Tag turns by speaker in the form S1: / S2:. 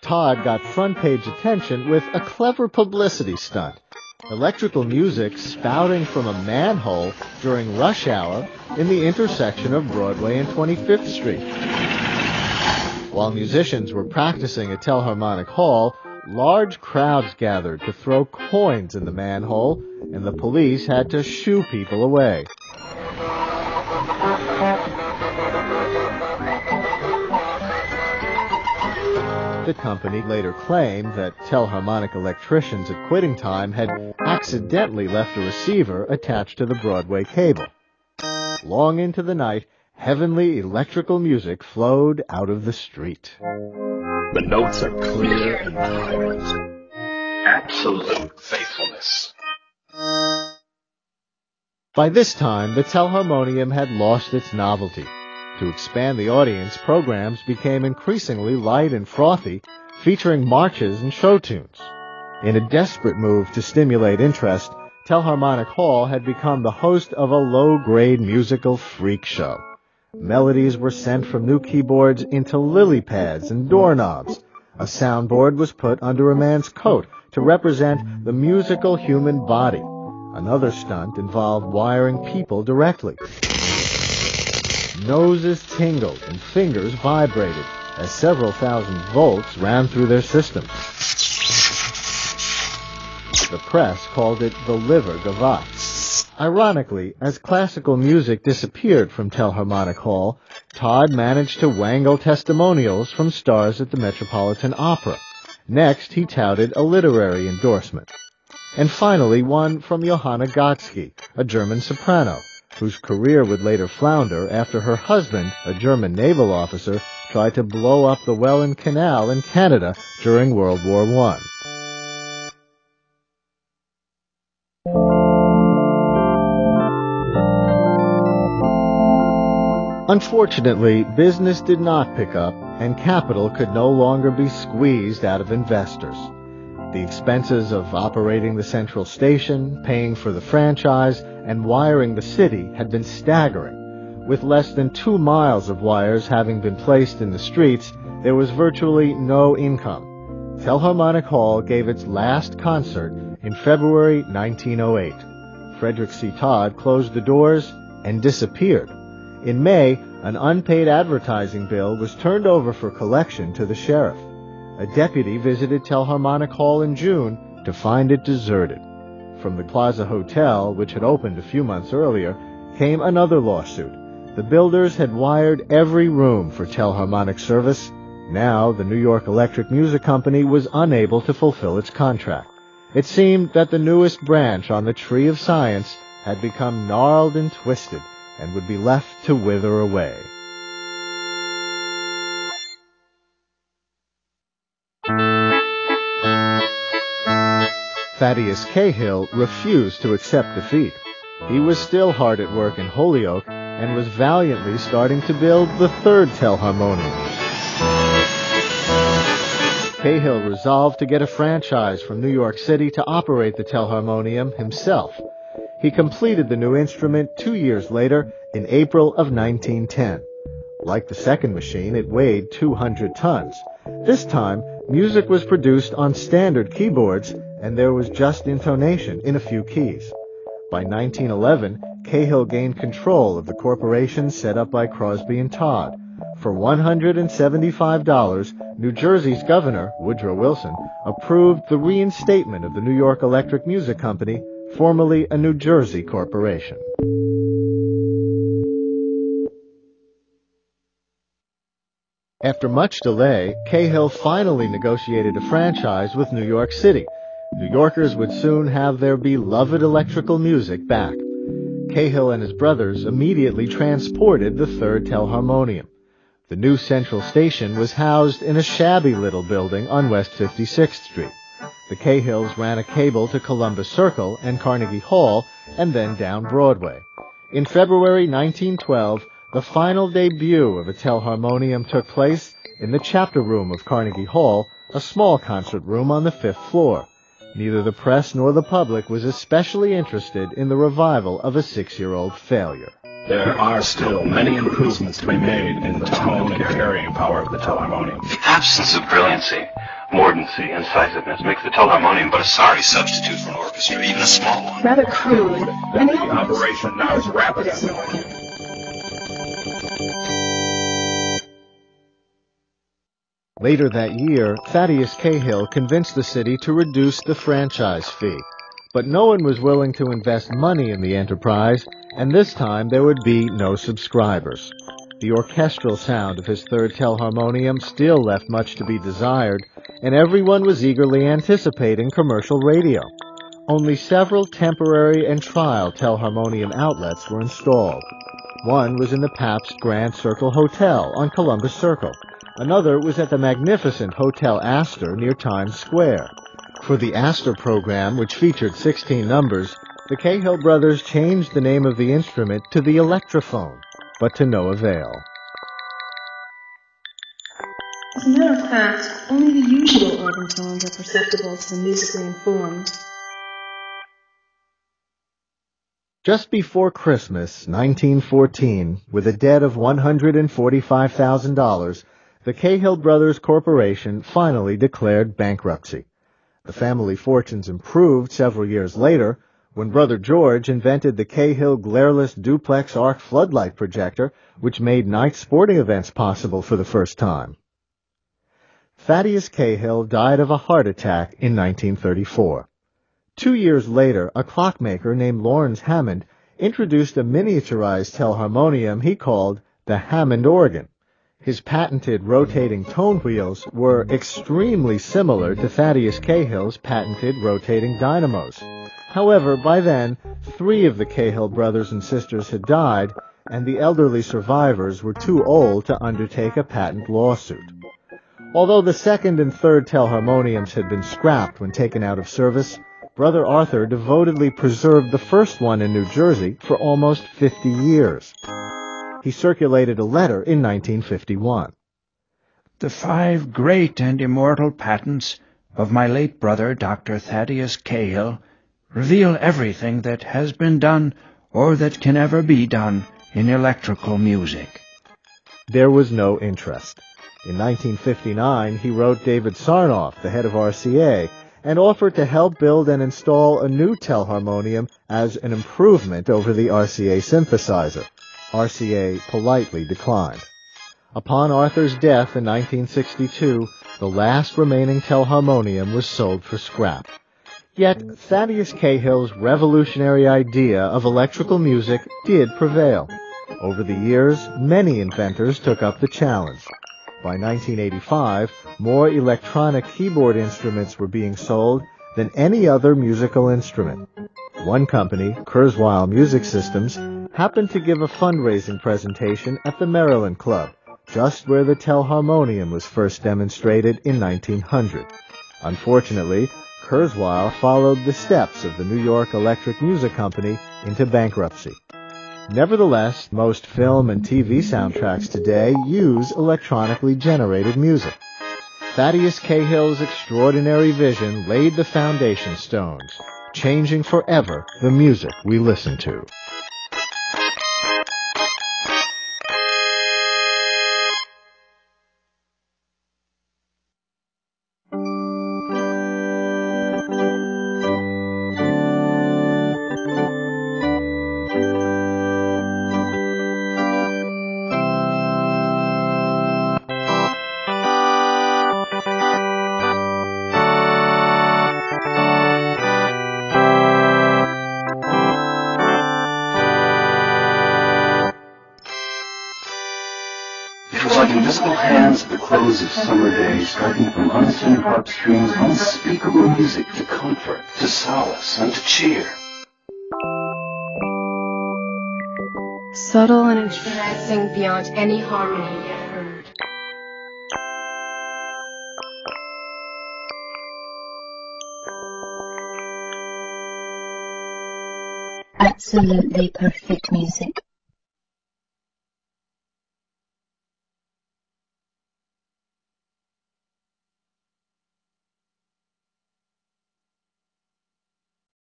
S1: Todd got front-page attention with a clever publicity stunt. Electrical music spouting from a manhole during rush hour in the intersection of Broadway and 25th Street. While musicians were practicing at Telharmonic Hall, large crowds gathered to throw coins in the manhole, and the police had to shoo people away. The company later claimed that Telharmonic electricians at quitting time had accidentally left a receiver attached to the Broadway cable. Long into the night, heavenly electrical music flowed out of the street.
S2: The notes are clear and vibrant. Absolute faithfulness.
S1: By this time, the Telharmonium had lost its novelty. To expand the audience, programs became increasingly light and frothy, featuring marches and show tunes. In a desperate move to stimulate interest, Telharmonic Hall had become the host of a low-grade musical freak show. Melodies were sent from new keyboards into lily pads and doorknobs. A soundboard was put under a man's coat to represent the musical human body. Another stunt involved wiring people directly. Noses tingled and fingers vibrated as several thousand volts ran through their systems. The press called it the liver gavotte. Ironically, as classical music disappeared from Telharmonic Hall, Todd managed to wangle testimonials from stars at the Metropolitan Opera. Next, he touted a literary endorsement. And finally, one from Johanna Gotzke, a German soprano, whose career would later flounder after her husband, a German naval officer, tried to blow up the Welland Canal in Canada during World War I. Unfortunately, business did not pick up, and capital could no longer be squeezed out of investors. The expenses of operating the central station, paying for the franchise, and wiring the city had been staggering. With less than 2 miles of wires having been placed in the streets, there was virtually no income. Telharmonic Hall gave its last concert in February 1908. Frederick C. Todd closed the doors and disappeared. In May, an unpaid advertising bill was turned over for collection to the sheriff. A deputy visited Telharmonic Hall in June to find it deserted. From the Plaza Hotel, which had opened a few months earlier, came another lawsuit. The builders had wired every room for Telharmonic service. Now, the New York Electric Music Company was unable to fulfill its contract. It seemed that the newest branch on the tree of science had become gnarled and twisted and would be left to wither away. Thaddeus Cahill refused to accept defeat. He was still hard at work in Holyoke and was valiantly starting to build the third Telharmonium. Cahill resolved to get a franchise from New York City to operate the Telharmonium himself. He completed the new instrument 2 years later, in April of 1910. Like the second machine, it weighed 200 tons. This time, music was produced on standard keyboards, and there was just intonation in a few keys. By 1911, Cahill gained control of the corporation set up by Crosby and Todd. For $175, New Jersey's governor, Woodrow Wilson, approved the reinstatement of the New York Electric Music Company, formerly a New Jersey corporation. After much delay, Cahill finally negotiated a franchise with New York City. New Yorkers would soon have their beloved electrical music back. Cahill and his brothers immediately transported the third Telharmonium. The new central station was housed in a shabby little building on West 56th Street. The Cahills ran a cable to Columbus Circle and Carnegie Hall, and then down Broadway. In February 1912, the final debut of a Telharmonium took place in the chapter room of Carnegie Hall, a small concert room on the 5th floor. Neither the press nor the public was especially interested in the revival of a 6-year-old failure.
S2: There are still many improvements to be made in the tone and carrying power of the telharmonium.
S3: The absence of brilliancy, mordancy, incisiveness makes the telharmonium but a sorry substitute for an orchestra, even a small one.
S4: Rather crude.
S2: The operation now is rapid.
S1: Later that year, Thaddeus Cahill convinced the city to reduce the franchise fee. But no one was willing to invest money in the enterprise, and this time there would be no subscribers. The orchestral sound of his third telharmonium still left much to be desired, and everyone was eagerly anticipating commercial radio. Only several temporary and trial telharmonium outlets were installed. One was in the Pabst Grand Circle Hotel on Columbus Circle. Another was at the magnificent Hotel Astor near Times Square. For the Astor program, which featured 16 numbers, the Cahill brothers changed the name of the instrument to the electrophone, but to no avail.
S4: As a matter of fact, only the usual organ tones are perceptible to the musically informed.
S1: Just before Christmas, 1914, with a debt of $145,000, the Cahill Brothers Corporation finally declared bankruptcy. The family fortunes improved several years later when Brother George invented the Cahill Glareless Duplex Arc Floodlight Projector, which made night sporting events possible for the first time. Thaddeus Cahill died of a heart attack in 1934. 2 years later, a clockmaker named Lawrence Hammond introduced a miniaturized telharmonium he called the Hammond organ. His patented rotating tone wheels were extremely similar to Thaddeus Cahill's patented rotating dynamos. However, by then, 3 of the Cahill brothers and sisters had died, and the elderly survivors were too old to undertake a patent lawsuit. Although the second and third telharmoniums had been scrapped when taken out of service, Brother Arthur devotedly preserved the first one in New Jersey for almost 50 years. He circulated a letter in 1951.
S5: The 5 great and immortal patents of my late brother, Dr. Thaddeus Cahill, reveal everything that has been done or that can ever be done in electrical music.
S1: There was no interest. In 1959, he wrote David Sarnoff, the head of RCA, and offered to help build and install a new telharmonium as an improvement over the RCA synthesizer. RCA politely declined. Upon Arthur's death in 1962, the last remaining telharmonium was sold for scrap. Yet, Thaddeus Cahill's revolutionary idea of electrical music did prevail. Over the years, many inventors took up the challenge. By 1985, more electronic keyboard instruments were being sold than any other musical instrument. One company, Kurzweil Music Systems, happened to give a fundraising presentation at the Maryland Club, just where the telharmonium was first demonstrated in 1900. Unfortunately, Kurzweil followed the steps of the New York Electric Music Company into bankruptcy. Nevertheless, most film and TV soundtracks today use electronically generated music. Thaddeus Cahill's extraordinary vision laid the foundation stones, changing forever the music we listen to.
S3: Invisible hands at the close of summer days, striking from unseen harp strings unspeakable music to comfort, to solace, and to cheer.
S6: Subtle and entrancing beyond any harmony yet heard.
S7: Absolutely perfect music.